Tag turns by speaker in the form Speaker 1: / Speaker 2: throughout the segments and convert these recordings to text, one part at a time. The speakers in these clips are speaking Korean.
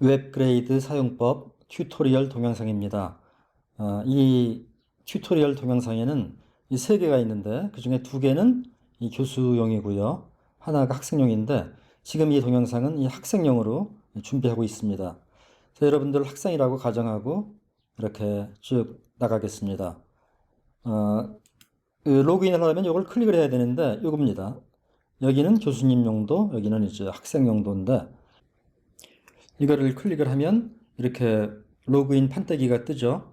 Speaker 1: 웹그레이드 사용법 튜토리얼 동영상입니다. 이 튜토리얼 동영상에는 이 세 개가 있는데 그 중에 두 개는 이 교수용이고요. 하나가 학생용인데 지금 이 동영상은 이 학생용으로 준비하고 있습니다. 자, 여러분들 학생이라고 가정하고 이렇게 쭉 나가겠습니다. 로그인을 하려면 이걸 클릭을 해야 되는데 이겁니다. 여기는 교수님 용도, 여기는 이제 학생 용도인데 이거를 클릭을 하면 이렇게 로그인 판때기가 뜨죠.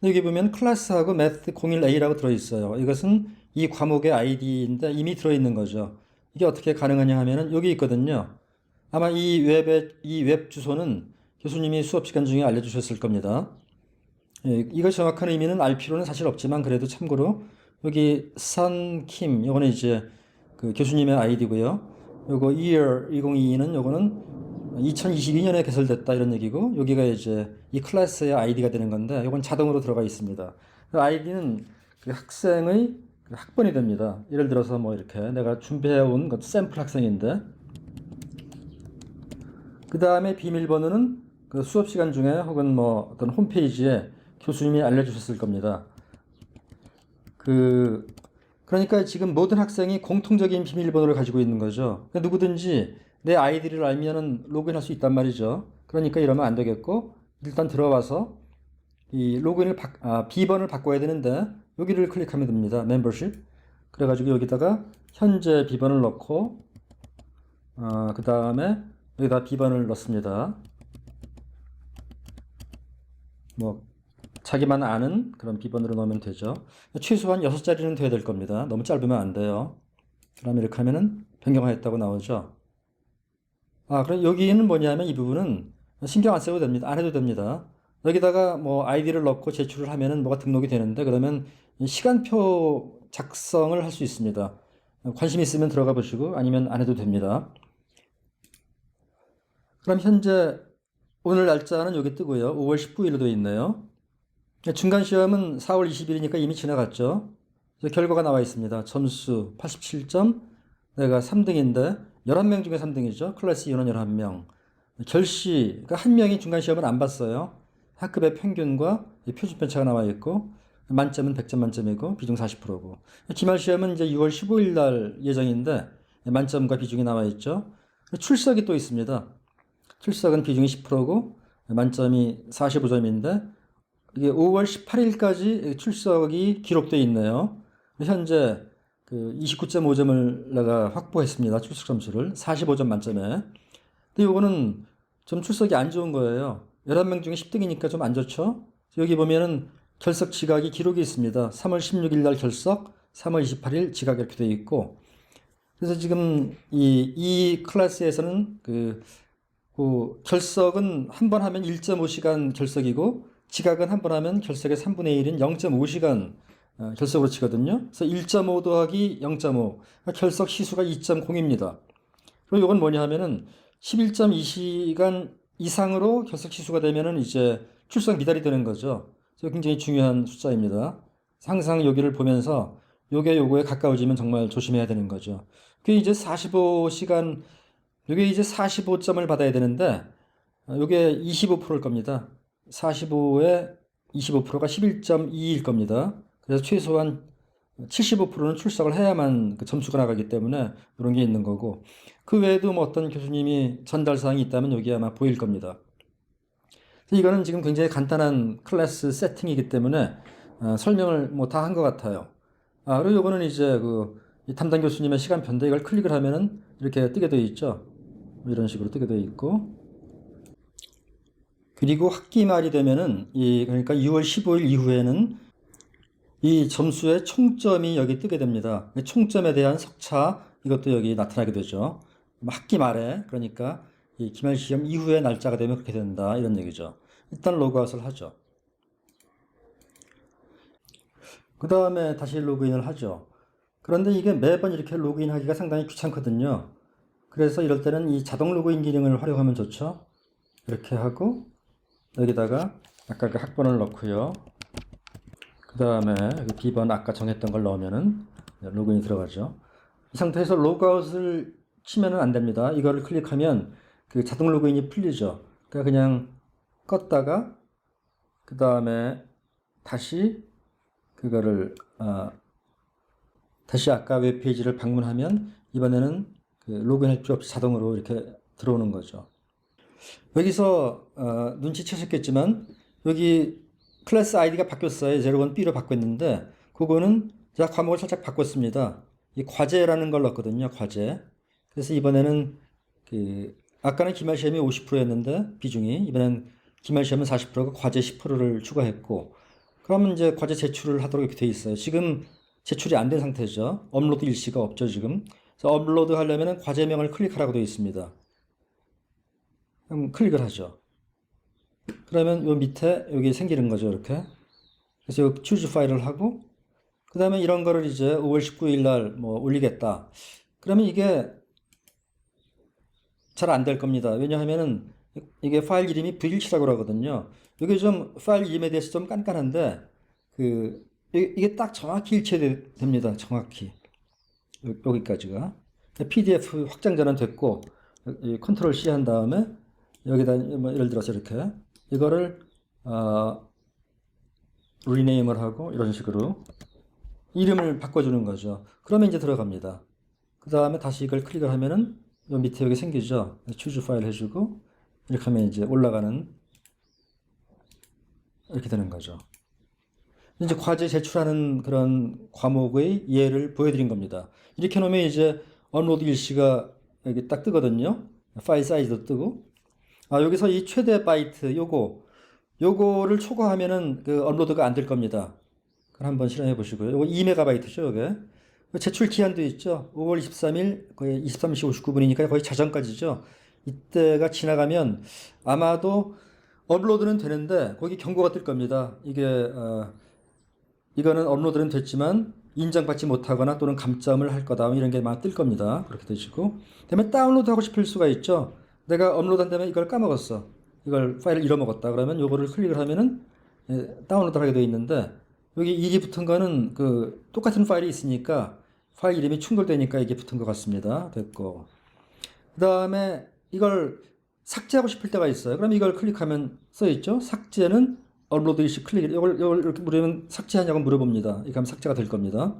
Speaker 1: 여기 보면 클래스하고 math 01A라고 들어있어요. 이것은 이 과목의 아이디인데 이미 들어있는 거죠. 이게 어떻게 가능하냐 하면은 여기 있거든요. 아마 이 웹 주소는 교수님이 수업 시간 중에 알려주셨을 겁니다. 예, 이거 정확한 의미는 알 필요는 사실 없지만 그래도 참고로 여기 선킴 요거는 이제 그 교수님의 아이디고요. 요거 year 2022는 요거는 2022년에 개설됐다 이런 얘기고 여기가 이제 이 클래스의 아이디가 되는 건데 이건 자동으로 들어가 있습니다. 그 아이디는 그 학생의 그 학번이 됩니다. 예를 들어서 뭐 이렇게 내가 준비해 온 샘플 학생인데 그 다음에 비밀번호는 그 수업 시간 중에 혹은 뭐 어떤 홈페이지에 교수님이 알려주셨을 겁니다. 그러니까 지금 모든 학생이 공통적인 비밀번호를 가지고 있는 거죠. 그러니까 누구든지 내 아이디를 알면은 로그인할 수 있단 말이죠. 그러니까 이러면 안 되겠고 일단 들어와서 이 비번을 바꿔야 되는데 여기를 클릭하면 됩니다. 멤버십. 그래가지고 여기다가 현재 비번을 넣고 그 다음에 여기다 비번을 넣습니다. 뭐 자기만 아는 그런 비번으로 넣으면 되죠. 최소한 6자리는 돼야 될 겁니다. 너무 짧으면 안 돼요. 그러면 이렇게 하면은 변경하였다고 나오죠. 그럼 여기는 뭐냐면 이 부분은 신경 안 써도 됩니다. 안 해도 됩니다. 여기다가 뭐 아이디를 넣고 제출을 하면은 뭐가 등록이 되는데 그러면 시간표 작성을 할 수 있습니다. 관심 있으면 들어가 보시고 아니면 안 해도 됩니다. 그럼 현재 오늘 날짜는 여기 뜨고요. 5월 19일로 되어 있네요. 중간 시험은 4월 20일이니까 이미 지나갔죠. 결과가 나와 있습니다. 점수 87점, 내가 3등인데 11명 중에 3등이죠. 클래스 인원 11명. 결시, 그러니까 한 명이 중간 시험을 안 봤어요. 학급의 평균과 표준 편차가 나와 있고 만점은 100점 만점이고 비중 40%고 기말 시험은 이제 6월 15일 날 예정인데 만점과 비중이 나와 있죠. 출석이 또 있습니다. 출석은 비중이 10%고 만점이 45점인데 이게 5월 18일까지 출석이 기록되어 있네요. 현재 그 29.5점을 내가 확보했습니다. 출석 점수를 45점 만점에. 근데 이거는 좀 출석이 안 좋은 거예요. 11명 중에 10등이니까 좀 안 좋죠. 여기 보면은 결석 지각이 기록이 있습니다. 3월 16일 날 결석, 3월 28일 지각 이렇게 되어 있고. 그래서 지금 이 클래스에서는 그 결석은 한 번 하면 1.5시간 결석이고 지각은 한 번 하면 결석의 3분의 1인 0.5시간 결석으로 치거든요. 그래서 1.5 더하기 0.5 결석 시수가 2.0입니다. 그리고 이건 뭐냐 하면은 11.2시간 이상으로 결석 시수가 되면은 이제 출석 미달이 되는 거죠. 그래서 굉장히 중요한 숫자입니다. 항상 여기를 보면서 요거에 가까워지면 정말 조심해야 되는 거죠. 그게 이제 45시간 이게 이제 45점을 받아야 되는데 이게 25%일 겁니다. 45에 25%가 11.2일 겁니다. 그래서 최소한 75%는 출석을 해야만 그 점수가 나가기 때문에 이런 게 있는 거고 그 외에도 뭐 어떤 교수님이 전달 사항이 있다면 여기 아마 보일 겁니다. 이거는 지금 굉장히 간단한 클래스 세팅이기 때문에 설명을 뭐 다 한 것 같아요. 그리고 이거는 이제 이 담당 교수님의 시간표인데 이걸 클릭을 하면은 이렇게 뜨게 되어 있죠. 이런 식으로 뜨게 되어 있고 그리고 학기 말이 되면은 그러니까 6월 15일 이후에는 이 점수의 총점이 여기 뜨게 됩니다. 총점에 대한 석차 이것도 여기 나타나게 되죠. 학기 말에 그러니까 이 기말 시험 이후의 날짜가 되면 그렇게 된다 이런 얘기죠. 일단 로그아웃을 하죠. 그 다음에 다시 로그인을 하죠. 그런데 이게 매번 이렇게 로그인하기가 상당히 귀찮거든요. 그래서 이럴 때는 이 자동 로그인 기능을 활용하면 좋죠. 이렇게 하고 여기다가 아까 그 학번을 넣고요. 그 다음에 비번 아까 정했던 걸 넣으면은 로그인이 들어가죠. 이 상태에서 로그아웃을 치면은 안 됩니다. 이거를 클릭하면 그 자동 로그인이 풀리죠. 그러니까 그냥 껐다가 그 다음에 다시 그거를 다시 아까 웹페이지를 방문하면 이번에는 그 로그인할 필요 없이 자동으로 이렇게 들어오는 거죠. 여기서 눈치채셨겠지만 여기 클래스 아이디가 바뀌었어요. 01B로 바꿨는데 그거는 제가 과목을 살짝 바꿨습니다. 이 과제라는 걸 넣었거든요. 과제. 그래서 이번에는 그 아까는 기말 시험이 50%였는데 비중이 이번엔 기말 시험은 40%고 과제 10%를 추가했고 그러면 이제 과제 제출을 하도록 이렇게 돼 있어요. 지금 제출이 안 된 상태죠. 업로드 일시가 없죠, 지금. 그래서 업로드 하려면 과제명을 클릭하라고 되어 있습니다. 그럼 클릭을 하죠. 그러면 요 밑에 여기 생기는 거죠, 이렇게. 그래서 요 choose 파일을 하고, 그 다음에 이런 거를 이제 5월 19일 날 뭐 올리겠다. 그러면 이게 잘 안 될 겁니다. 왜냐하면은 이게 파일 이름이 불일치라고 그러거든요. 이게 좀 파일 이름에 대해서 좀 깐깐한데, 이게 딱 정확히 일치됩니다. 정확히. 여기까지가. PDF 확장자는 됐고, 컨트롤 C 한 다음에 여기다 뭐 예를 들어서 이렇게 이거를 리네임을 하고 이런 식으로 이름을 바꿔주는 거죠. 그러면 이제 들어갑니다. 그 다음에 다시 이걸 클릭을 하면은 요 밑에 여기 생기죠. choose 파일 해주고 이렇게 하면 이제 올라가는 이렇게 되는 거죠. 이제 과제 제출하는 그런 과목의 예를 보여드린 겁니다. 이렇게 놓으면 이제 업로드 일시가 여기 딱 뜨거든요. 파일 사이즈도 뜨고. 여기서 이 최대 바이트 요거를 초과하면은 그 업로드가 안 될 겁니다. 그럼 한번 실행해 보시고요. 요거 2MB죠, 이게. 제출 기한도 있죠. 5월 23일 거의 23시 59분이니까 거의 자정까지죠. 이때가 지나가면 아마도 업로드는 되는데 거기 경고가 뜰 겁니다. 이거는 업로드는 됐지만 인정받지 못하거나 또는 감점을 할 거다. 이런 게 막 뜰 겁니다. 그렇게 되시고. 그다음에 다운로드 하고 싶을 수가 있죠. 내가 업로드한 다음에 이걸 까먹었어. 이걸 파일을 잃어먹었다. 그러면 요거를 클릭을 하면은 다운로드 하게 되어 있는데 여기 일이 붙은 거는 그 똑같은 파일이 있으니까 파일 이름이 충돌되니까 이게 붙은 것 같습니다. 됐고. 그 다음에 이걸 삭제하고 싶을 때가 있어요. 그럼 이걸 클릭하면 써 있죠. 삭제는 업로드 일시 클릭. 이걸 이렇게 물으면 삭제하냐고 물어봅니다. 이렇게 하면 삭제가 될 겁니다.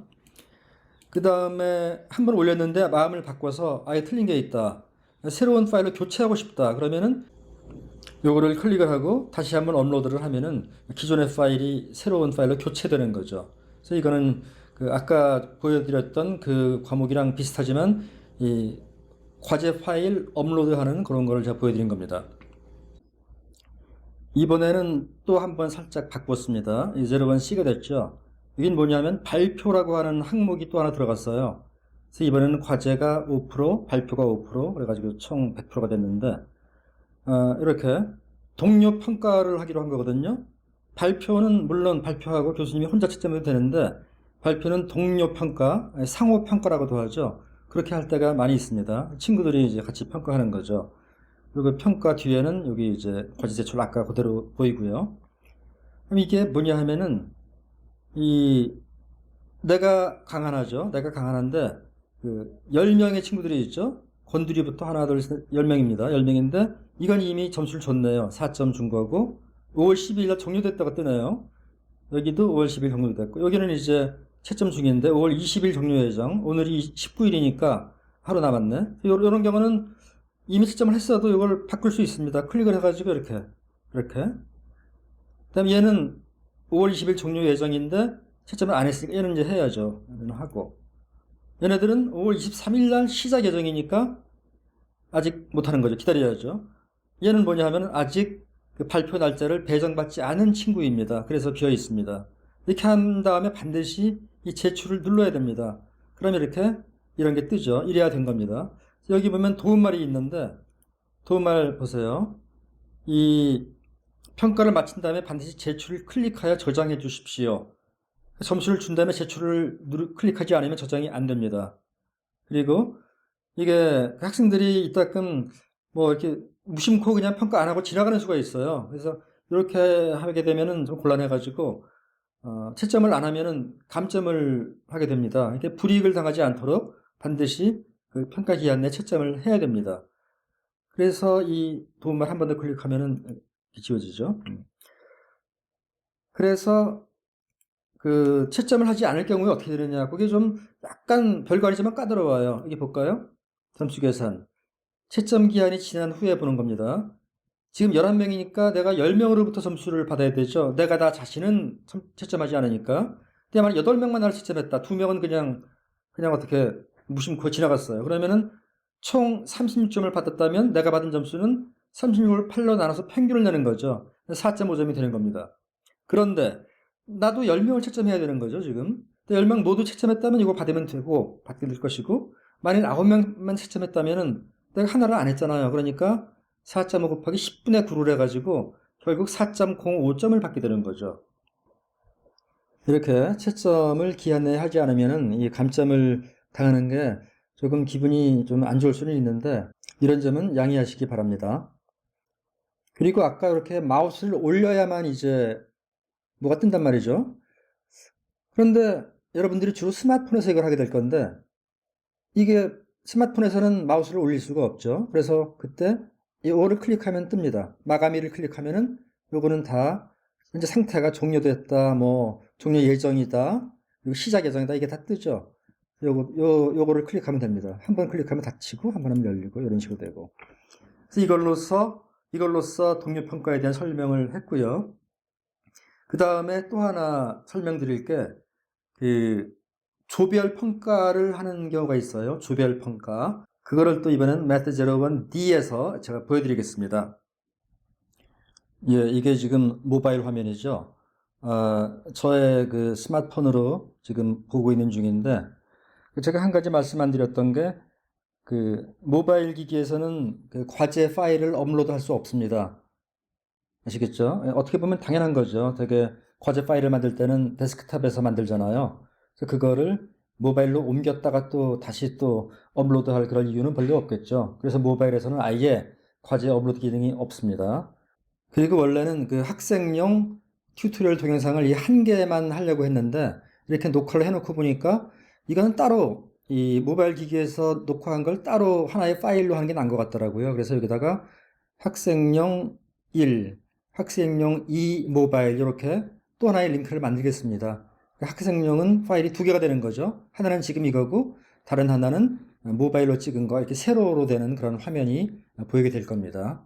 Speaker 1: 그 다음에 한번 올렸는데 마음을 바꿔서 아예 틀린 게 있다. 새로운 파일로 교체하고 싶다. 그러면은 요거를 클릭을 하고 다시 한번 업로드를 하면은 기존의 파일이 새로운 파일로 교체되는 거죠. 그래서 이거는 그 아까 보여드렸던 그 과목이랑 비슷하지만 이 과제 파일 업로드하는 그런 거를 제가 보여드린 겁니다. 이번에는 또 한번 살짝 바꿨습니다. 이 01C가 됐죠. 이게 뭐냐면 발표라고 하는 항목이 또 하나 들어갔어요. 그래서 이번에는 과제가 5%, 발표가 5%, 그래가지고 총 100%가 됐는데, 이렇게 동료 평가를 하기로 한 거거든요. 발표는 물론 발표하고 교수님이 혼자 채점해도 되는데, 발표는 동료 평가, 상호 평가라고도 하죠. 그렇게 할 때가 많이 있습니다. 친구들이 이제 같이 평가하는 거죠. 그리고 평가 뒤에는 여기 이제 과제 제출 아까 그대로 보이고요. 그럼 이게 뭐냐 하면은 내가 강한하죠. 내가 강한한데 그 10명의 친구들이 있죠. 건드리부터 하나 둘 셋 10명입니다. 10명인데 이건 이미 점수를 줬네요. 4점 준 거고 5월 12일 날 종료됐다고 뜨네요. 여기도 5월 10일 종료됐고 여기는 이제 채점 중인데 5월 20일 종료 예정. 오늘이 19일이니까 하루 남았네. 이런 경우는 이미 채점을 했어도 이걸 바꿀 수 있습니다. 클릭을 해가지고 이렇게. 그다음에 얘는 5월 20일 종료 예정인데 채점을 안 했으니까 얘는 이제 해야죠. 얘는 하고. 얘네들은 5월 23일 날 시작 예정이니까 아직 못하는 거죠. 기다려야죠. 얘는 뭐냐 하면 아직 그 발표 날짜를 배정받지 않은 친구입니다. 그래서 비어 있습니다. 이렇게 한 다음에 반드시 이 제출을 눌러야 됩니다. 그럼 이렇게 이런 게 뜨죠. 이래야 된 겁니다. 여기 보면 도움말이 있는데 도움말 보세요. 이 평가를 마친 다음에 반드시 제출을 클릭하여 저장해 주십시오. 점수를 준 다음에 제출을 클릭하지 않으면 저장이 안 됩니다. 그리고 이게 학생들이 이따금 뭐 이렇게 무심코 그냥 평가 안 하고 지나가는 수가 있어요. 그래서 이렇게 하게 되면은 좀 곤란해가지고 채점을 안 하면은 감점을 하게 됩니다. 이렇게 불이익을 당하지 않도록 반드시 그 평가 기한 내 채점을 해야 됩니다. 그래서 이 도움말 한 번 더 클릭하면은 지워지죠. 그래서 그 채점을 하지 않을 경우에 어떻게 되느냐. 그게 좀 약간 별거 아니지만 까다로워요. 이게 볼까요? 점수 계산. 채점 기한이 지난 후에 보는 겁니다. 지금 11명이니까 내가 10명으로부터 점수를 받아야 되죠. 내가 나 자신은 채점하지 않으니까. 근데 만약 8명만 나를 채점했다. 2명은 그냥 어떻게 무심코 지나갔어요. 그러면은 총 36점을 받았다면 내가 받은 점수는 36을 8로 나눠서 평균을 내는 거죠. 4.5점이 되는 겁니다. 그런데 나도 10명을 채점해야 되는 거죠, 지금. 10명 모두 채점했다면 이거 받으면 되고, 받게 될 것이고, 만일 9명만 채점했다면은 내가 하나를 안 했잖아요. 그러니까 4.5 곱하기 10분의 9를 해가지고 결국 4.05점을 받게 되는 거죠. 이렇게 채점을 기한 내에 하지 않으면은 이 감점을 당하는 게 조금 기분이 좀 안 좋을 수는 있는데 이런 점은 양해하시기 바랍니다. 그리고 아까 이렇게 마우스를 올려야만 이제 뭐가 뜬단 말이죠. 그런데 여러분들이 주로 스마트폰에서 이걸 하게 될 건데 이게 스마트폰에서는 마우스를 올릴 수가 없죠. 그래서 그때 이거를 클릭하면 뜨입니다. 마감일을 클릭하면은 요거는 다 이제 상태가 종료됐다, 뭐 종료 예정이다, 그리고 시작 예정이다 이게 다 뜨죠. 요거를 클릭하면 됩니다. 한 번 클릭하면 닫히고 한 번 하면 열리고 이런 식으로 되고. 그래서 이걸로써 동료 평가에 대한 설명을 했고요. 그 다음에 또 하나 설명드릴 게 그 조별 평가를 하는 경우가 있어요. 조별 평가. 그거를 또 이번엔 Math 01D에서 제가 보여드리겠습니다. 예, 이게 지금 모바일 화면이죠. 저의 그 스마트폰으로 지금 보고 있는 중인데, 제가 한 가지 말씀 안 드렸던 게, 그 모바일 기기에서는 그 과제 파일을 업로드 할 수 없습니다. 아시겠죠? 어떻게 보면 당연한 거죠. 되게 과제 파일을 만들 때는 데스크탑에서 만들잖아요. 그래서 그거를 모바일로 옮겼다가 또 다시 또 업로드할 그런 이유는 별로 없겠죠. 그래서 모바일에서는 아예 과제 업로드 기능이 없습니다. 그리고 원래는 그 학생용 튜토리얼 동영상을 이 한 개만 하려고 했는데 이렇게 녹화를 해놓고 보니까 이거는 따로 이 모바일 기기에서 녹화한 걸 따로 하나의 파일로 하는 게 나은 것 같더라고요. 그래서 여기다가 학생용 1, 학생용 2 모바일 이렇게 또 하나의 링크를 만들겠습니다. 학생용은 파일이 두 개가 되는 거죠. 하나는 지금 이거고 다른 하나는 모바일로 찍은 거 이렇게 세로로 되는 그런 화면이 보이게 될 겁니다.